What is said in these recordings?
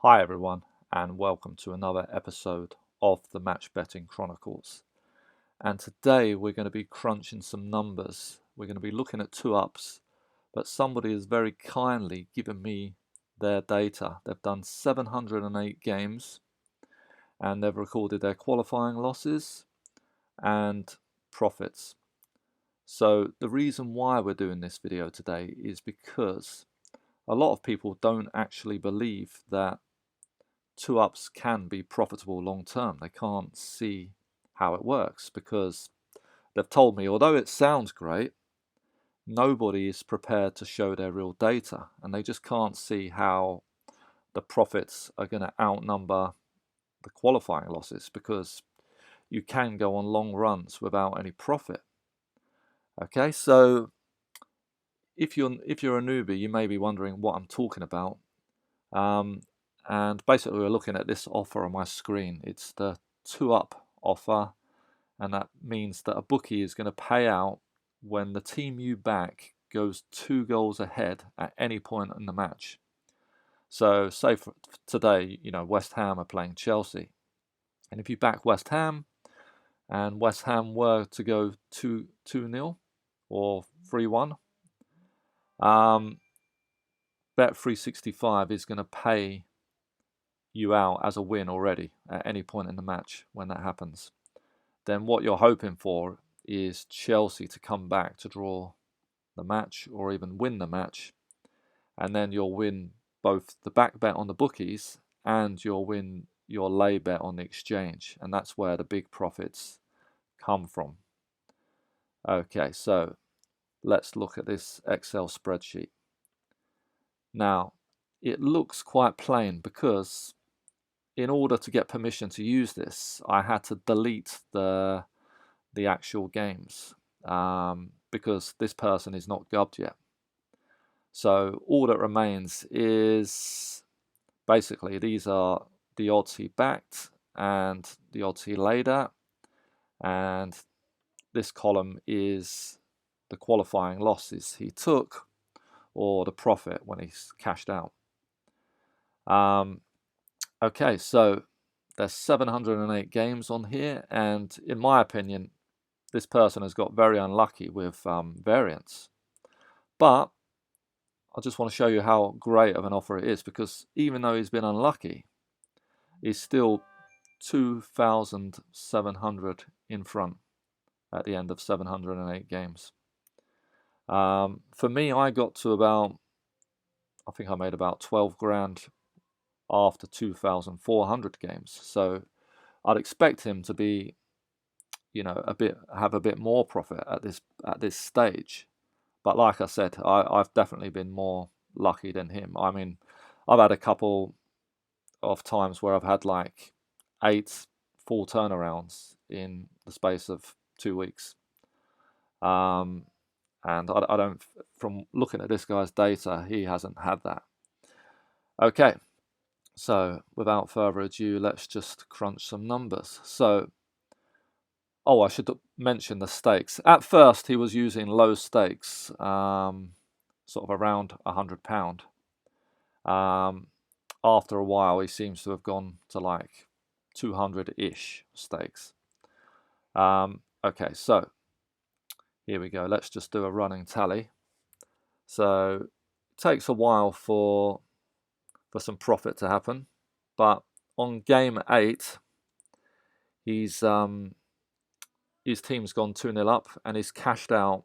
Hi everyone, and welcome to another episode of the Match Betting Chronicles. And today we're going to be crunching some numbers. We're going to be looking at two ups, but somebody has very kindly given me their data. They've done 708 games and they've recorded their qualifying losses and profits. So the reason why we're doing this video today is because a lot of people don't actually believe that two ups can be profitable long term. They can't see how it works because they've told me, although it sounds great, nobody is prepared to show their real data, and they just can't see how the profits are going to outnumber the qualifying losses, because you can go on long runs without any profit. Okay, so if you're a newbie, you may be wondering what I'm talking about. And basically we're looking at this offer on my screen. It's the two up offer, and that means that a bookie is going to pay out when the team you back goes 2 goals ahead at any point in the match. So say for today, West Ham are playing Chelsea, and if you back West Ham and West Ham were to go 2-0 or 3-1, Bet365 is going to pay you out as a win already at any point in the match when that happens. Then what you're hoping for is Chelsea to come back to draw the match or even win the match, and then you'll win both the back bet on the bookies and you'll win your lay bet on the exchange, and that's where the big profits come from. Okay, so let's look at this Excel spreadsheet. Now, it looks quite plain because in order to get permission to use this, I had to delete the actual games because this person is not gubbed yet. So all that remains is basically these are the odds he backed and the odds he laid at, and this column is the qualifying losses he took or the profit when he's cashed out. Okay, so there's 708 games on here, and in my opinion, this person has got very unlucky with variance. But I just want to show you how great of an offer it is, because even though he's been unlucky, he's still 2,700 in front at the end of 708 games. For me, I got to I think I made about 12 grand after 2,400 games. So I'd expect him to be, have a bit more profit at this stage. But like I said, I've definitely been more lucky than him. I mean, I've had a couple of times where I've had like 8 full turnarounds in the space of 2 weeks. And I don't, from looking at this guy's data, he hasn't had that. Okay, so without further ado, let's just crunch some numbers. So, I should mention the stakes. At first, he was using low stakes, sort of around £100. After a while, he seems to have gone to like 200-ish stakes. Okay, so here we go. Let's just do a running tally. So it takes a while for some profit to happen, but on game 8, his team's gone 2-0 up and he's cashed out.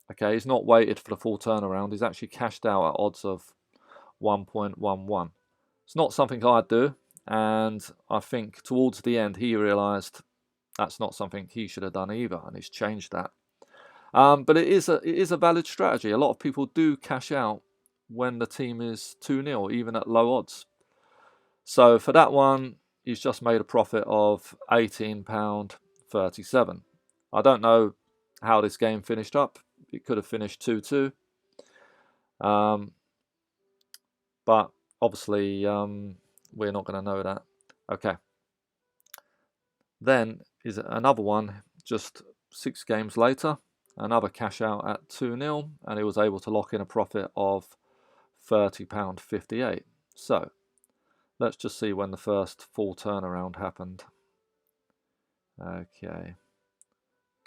Okay, he's not waited for the full turnaround. He's actually cashed out at odds of 1.11. It's not something I'd do, and I think towards the end he realised that's not something he should have done either, and he's changed that. But it is a valid strategy. A lot of people do cash out when the team is 2-0, even at low odds. So for that one, he's just made a profit of £18.37. I don't know how this game finished up. It could have finished 2-2. But obviously, we're not going to know that. Okay. Then is another one just 6 games later. Another cash out at 2-0, and he was able to lock in a profit of £30.58. So Let's just see when the first full turnaround happened. Okay,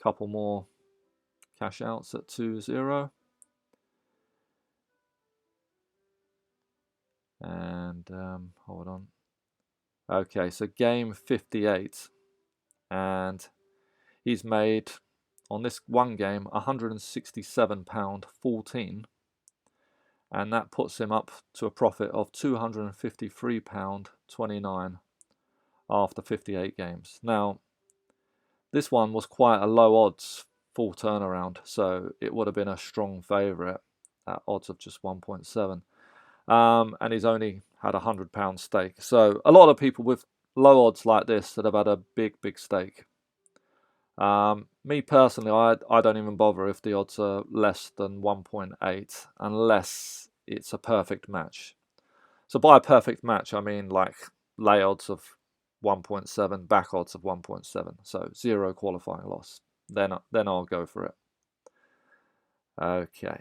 couple more cash outs at 2-0. And hold on. Okay, so game 58, and he's made on this one game £167.14, and that puts him up to a profit of £253.29 after 58 games. Now, this one was quite a low odds full turnaround, so it would have been a strong favourite at odds of just 1.7. And he's only had a £100 stake. So a lot of people with low odds like this that have had a big stake. Me personally, I don't even bother if the odds are less than 1.8 unless it's a perfect match. So by a perfect match, I mean like lay odds of 1.7, back odds of 1.7. So 0 qualifying loss. Then I'll go for it. Okay.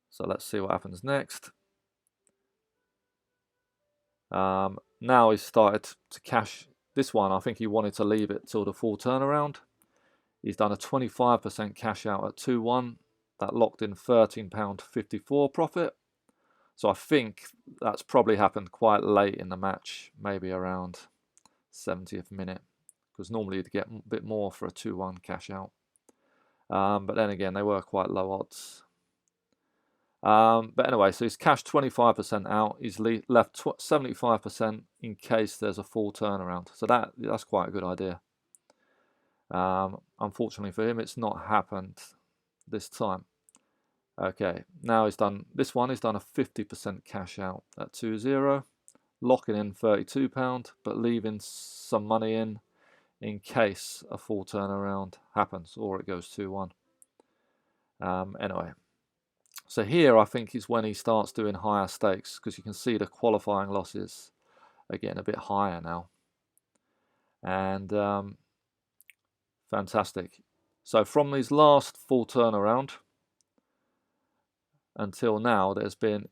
So let's see what happens next. Now he's started to cash this one. I think he wanted to leave it till the full turnaround. He's done a 25% cash out at 2-1. That locked in £13.54 profit. So I think that's probably happened quite late in the match, maybe around 70th minute, because normally you'd get a bit more for a 2-1 cash out. But then again, they were quite low odds. But anyway, so he's cashed 25% out. He's left 75% in case there's a full turnaround. So that's quite a good idea. Unfortunately for him, it's not happened this time. Okay, now he's done this one. He's done a 50% cash out at 2-0, locking in £32, but leaving some money in case a full turnaround happens or it goes 2-1. Anyway. So here I think is when he starts doing higher stakes, because you can see the qualifying losses are getting a bit higher now. And fantastic. So from his last full turnaround until now,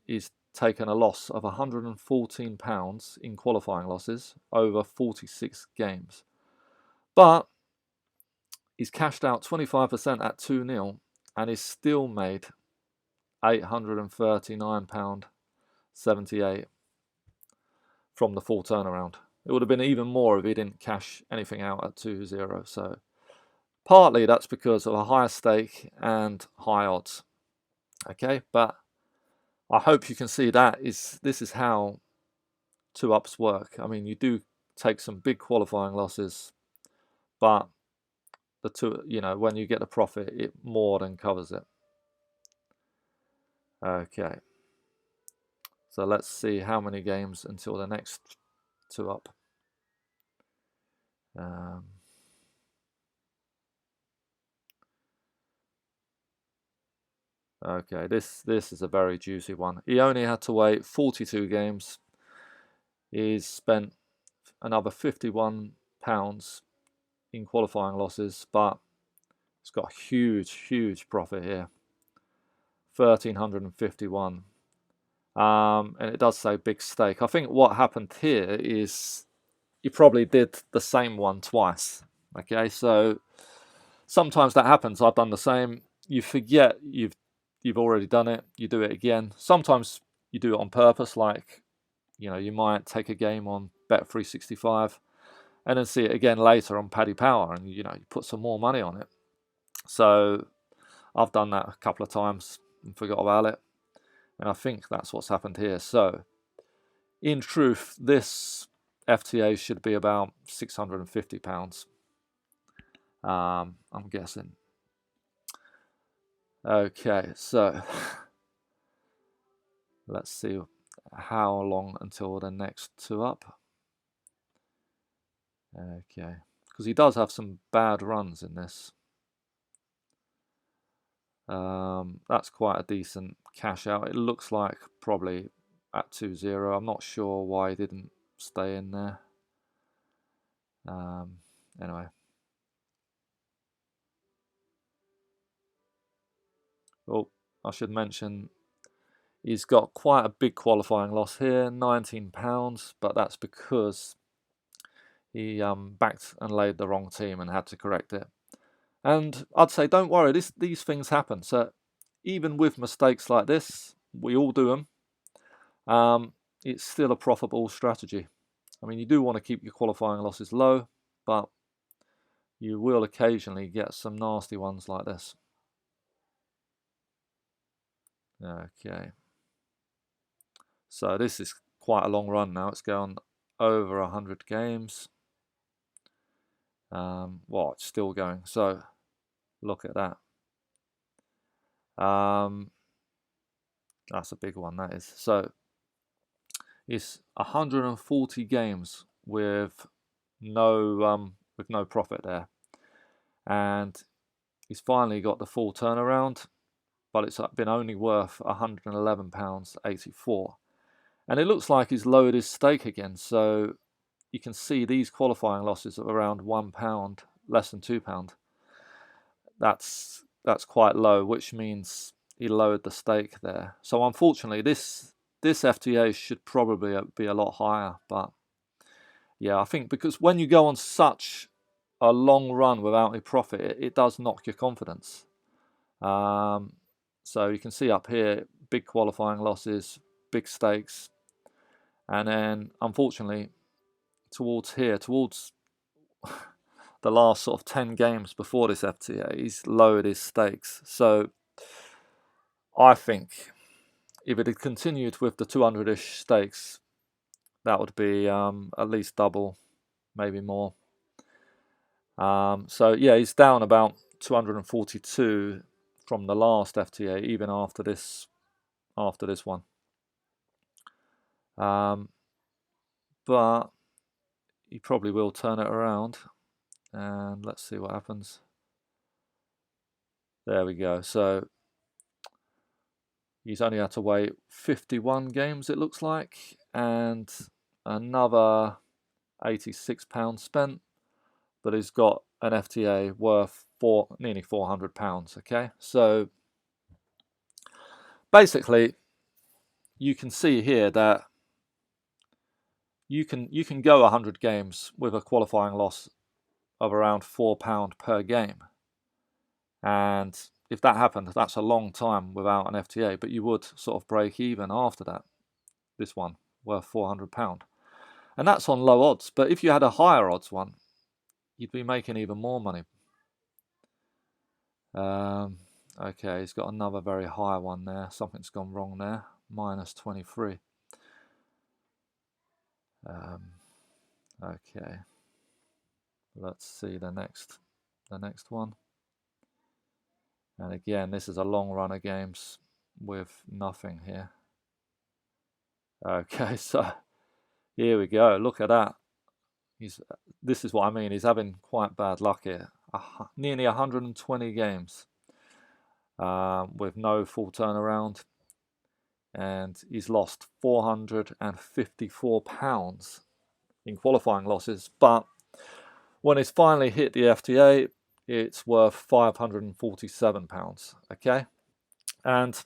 he's taken a loss of £114 in qualifying losses over 46 games. But he's cashed out 25% at 2-0 and he's still made £839.78 from the full turnaround. It would have been even more if he didn't cash anything out at 2-0. So partly that's because of a higher stake and high odds. Okay, but I hope you can see this is how 2-ups work. I mean, you do take some big qualifying losses, but when you get the profit, it more than covers it. Okay. So let's see how many games until the next 2-up. Okay, this is a very juicy one. He only had to wait 42 games. He's spent another £51 in qualifying losses, but it's got a huge profit here. 1,351. And it does say big stake. I think what happened here is you probably did the same one twice. Okay, so sometimes that happens. I've done the same. You forget you've already done it. You do it again. Sometimes you do it on purpose, like you might take a game on Bet365 and then see it again later on Paddy Power, and you put some more money on it. So I've done that a couple of times and forgot about it, and I think that's what's happened here. So in truth, this FTA should be about £650. I'm guessing. Okay, so let's see how long until the next 2-up. Okay, because he does have some bad runs in this. That's quite a decent cash out. It looks like probably at 2-0. I'm not sure why he didn't stay in there. Anyway. Oh, I should mention He's got quite a big qualifying loss here, £19, but that's because he backed and laid the wrong team and had to correct it. And I'd say don't worry, these things happen. So even with mistakes like this, we all do them, it's still a profitable strategy. I mean, you do want to keep your qualifying losses low, but you will occasionally get some nasty ones like this. Okay. So this is quite a long run now. It's going over 100 games. Well, it's still going. So look at that. That's a big one, that is. So it's 140 games with no profit there, and he's finally got the full turnaround, but it's been only worth £111.84, and it looks like he's lowered his stake again. So you can see these qualifying losses of around £1, less than £2. That's quite low, which means he lowered the stake there. So unfortunately, this FTA should probably be a lot higher. But yeah, I think because when you go on such a long run without a profit, it does knock your confidence. So you can see up here, big qualifying losses, big stakes, and then unfortunately towards the last sort of 10 games before this FTA, he's lowered his stakes. So I think if it had continued with the 200-ish stakes, that would be at least double, maybe more. So yeah, he's down about 242 from the last FTA, even after this one. But he probably will turn it around, and let's see what happens. There we go. So he's only had to wait 51 games, it looks like, and another £86 spent, but he's got an FTA worth nearly £400. Okay, so basically, you can see here that you can go 100 games with a qualifying loss of around £4 per game, and if that happened, that's a long time without an FTA, but you would sort of break even after that. This one worth £400, and that's on low odds. But if you had a higher odds one, you'd be making even more money. Okay, he's got another very high one there. Something's gone wrong there. Minus 23. Okay, let's see the next one. And again, this is a long run of games with nothing here. Okay, so here we go. Look at that. This is what I mean. He's having quite bad luck here. Nearly 120 games with no full turnaround, and he's lost £454 in qualifying losses. But when it's finally hit the FTA, it's worth £547. Okay, and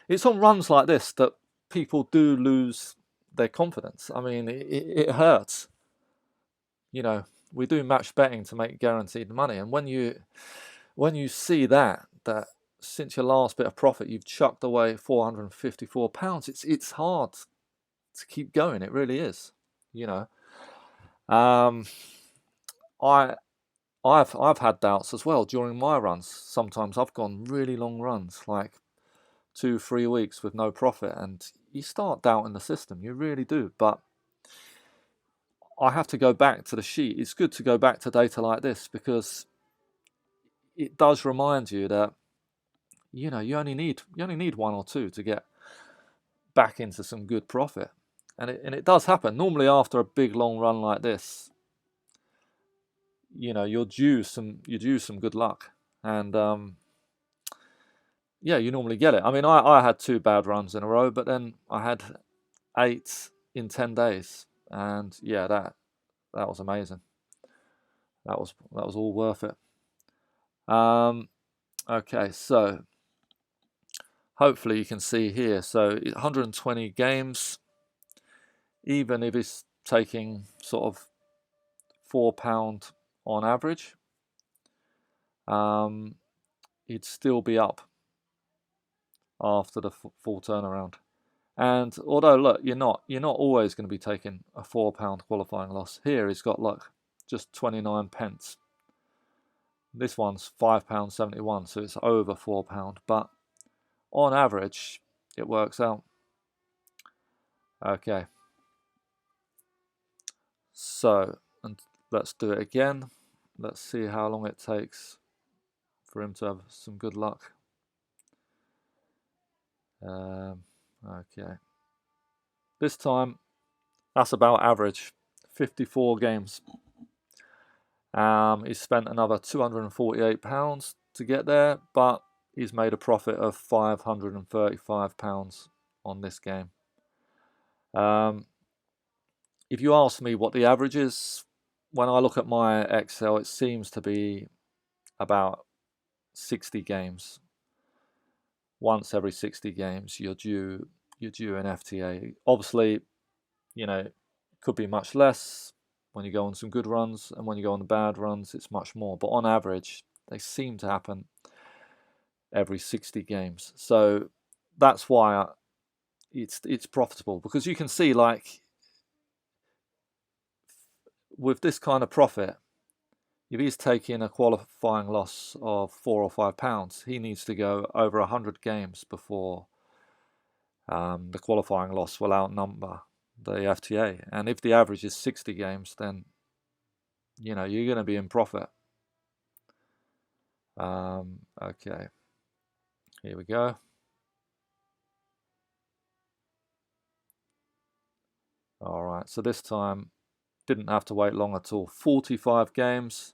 it's on runs like this that people do lose their confidence. I mean, it hurts. You know, we do match betting to make guaranteed money, and when you see that since your last bit of profit you've chucked away £454, it's hard to keep going. It really is. You know, I've had doubts as well during my runs. Sometimes I've gone really long runs, like 2-3 weeks with no profit, and you start doubting the system. You really do. But I have to go back to the sheet. It's good to go back to data like this because it does remind you that you only need one or two to get back into some good profit, and it does happen. Normally, after a big long run like this, you're due some good luck, and yeah, you normally get it. I mean, I had 2 bad runs in a row, but then I had 8 in 10 days, and yeah, that was amazing. That was all worth it. Okay, so hopefully you can see here. So 120 games, even if it's taking sort of £4 on average, it'd still be up after the full turnaround. And although look, you're not always going to be taking a £4 qualifying loss. Here he's got like just 29 pence. This one's £5.71, so it's over £4. But on average, it works out. Okay. So, and let's do it again. Let's see how long it takes for him to have some good luck. Okay. This time, that's about average. 54 games. He's spent another £248 to get there, but he's made a profit of £535 on this game. If you ask me what the average is, when I look at my Excel, it seems to be about 60 games. Once every 60 games, you're due an FTA. Obviously, it could be much less when you go on some good runs, and when you go on the bad runs, it's much more. But on average, they seem to happen every 60 games. So that's why it's profitable, because you can see, like, with this kind of profit, if he's taking a qualifying loss of £4 or £5, he needs to go over 100 games before the qualifying loss will outnumber the FTA. And if the average is 60 games, then you're going to be in profit. Okay, here we go. All right, so this time didn't have to wait long at all. 45 games.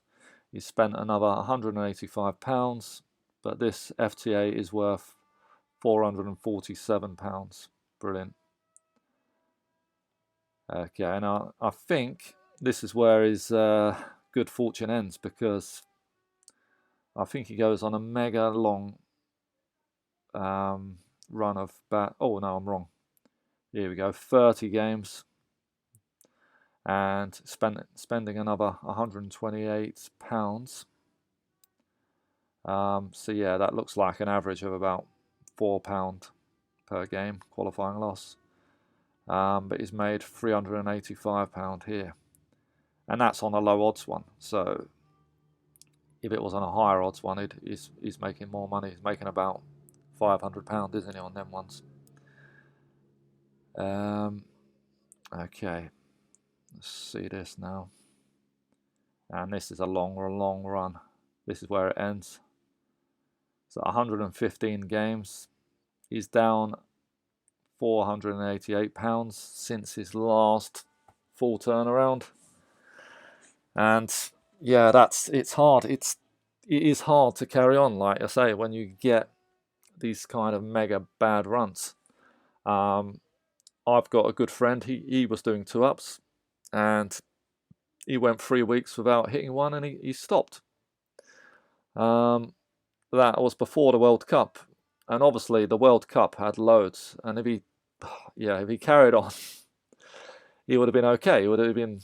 He spent another £185, but this FTA is worth £447. Brilliant. Okay, and I think this is where his good fortune ends, because I think he goes on a mega long run of oh no, I'm wrong. Here we go, 30 games, and spending another £128. So yeah, that looks like an average of about £4 per game qualifying loss. But he's made £385 here, and that's on a low odds one. So if it was on a higher odds one, he's making more money. He's making about £500, isn't he, on them ones? Okay, let's see this now. And this is a long run. This is where it ends. So 115 games. He's down £488 since his last full turnaround. And yeah, it's hard. It is hard to carry on, like I say, when you get these kind of mega bad runs. I've got a good friend. He was doing 2-ups, and he went 3 weeks without hitting one, and he stopped. That was before the World Cup, and obviously the World Cup had loads. And if he carried on, he would have been okay. He would have been,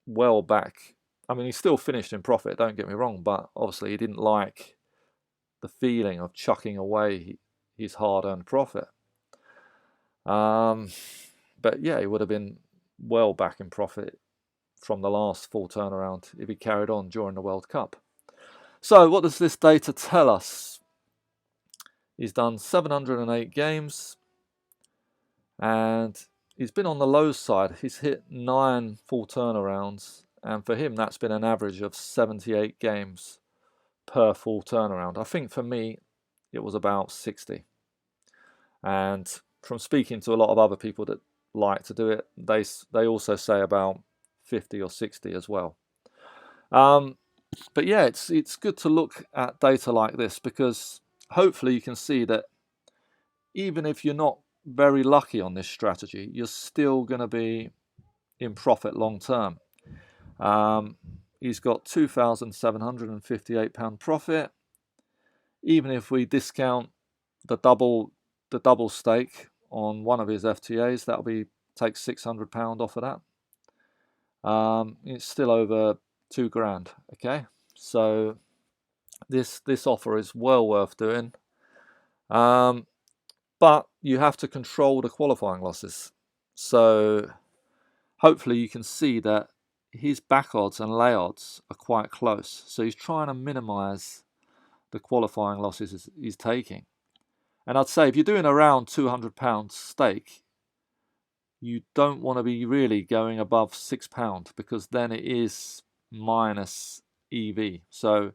well back. I mean, he still finished in profit, don't get me wrong, but obviously he didn't like the feeling of chucking away his hard-earned profit. But yeah, he would have been well back in profit from the last full turnaround if he carried on during the World Cup. So what does this data tell us? He's done 708 games, and he's been on the low side. He's hit 9 full turnarounds, and for him that's been an average of 78 games per full turnaround. I think for me it was about 60. And from speaking to a lot of other people that like to do it, they also say about 50 or 60 as well. But yeah, it's good to look at data like this, because hopefully you can see that even if you're not very lucky on this strategy, you're still going to be in profit long term. He's got £2,758 profit. Even if we discount the double stake on one of his FTAs. That'll be take £600 off of that. It's still over £2,000. Okay, so this offer is well worth doing. But you have to control the qualifying losses. So hopefully you can see that his back odds and lay odds are quite close. So he's trying to minimize the qualifying losses he's taking. And I'd say if you're doing around £200 stake, you don't want to be really going above £6 because then it is minus EV. So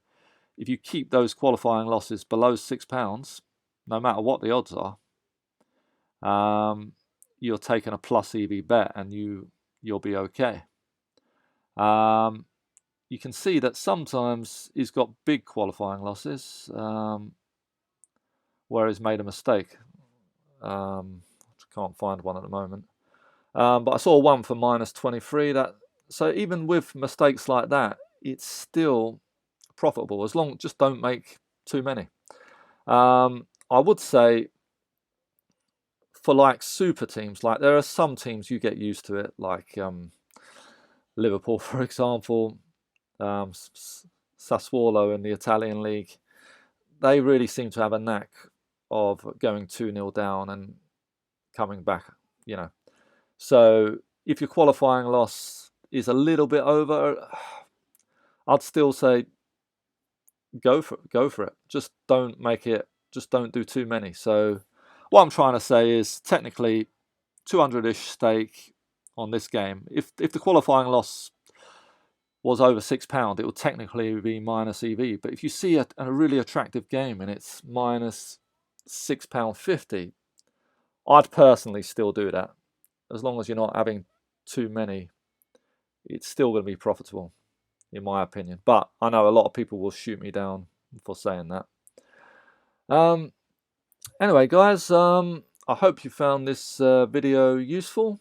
if you keep those qualifying losses below £6, no matter what the odds are, you're taking a plus EV bet and you'll be okay. You can see that sometimes he's got big qualifying losses where he's made a mistake. Can't find one at the moment. But I saw one for minus 23. So even with mistakes like that, it's still profitable as long just don't make too many. I would say for like super teams, like there are some teams you get used to it, like Liverpool, for example, Sassuolo in the Italian league. They really seem to have a knack of going 2-0 down and coming back, you know. So if your qualifying loss is a little bit over, I'd still say go for it. Just don't do too many. So what I'm trying to say is technically 200-ish stake on this game. If the qualifying loss was over £6, it would technically be minus EV. But if you see a really attractive game and it's minus £6.50, I'd personally still do that. As long as you're not having too many, it's still going to be profitable, in my opinion. But I know a lot of people will shoot me down for saying that. Anyway, guys, I hope you found this video useful.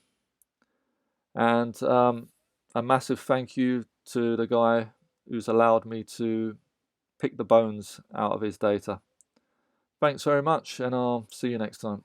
And a massive thank you to the guy who's allowed me to pick the bones out of his data. Thanks very much, and I'll see you next time.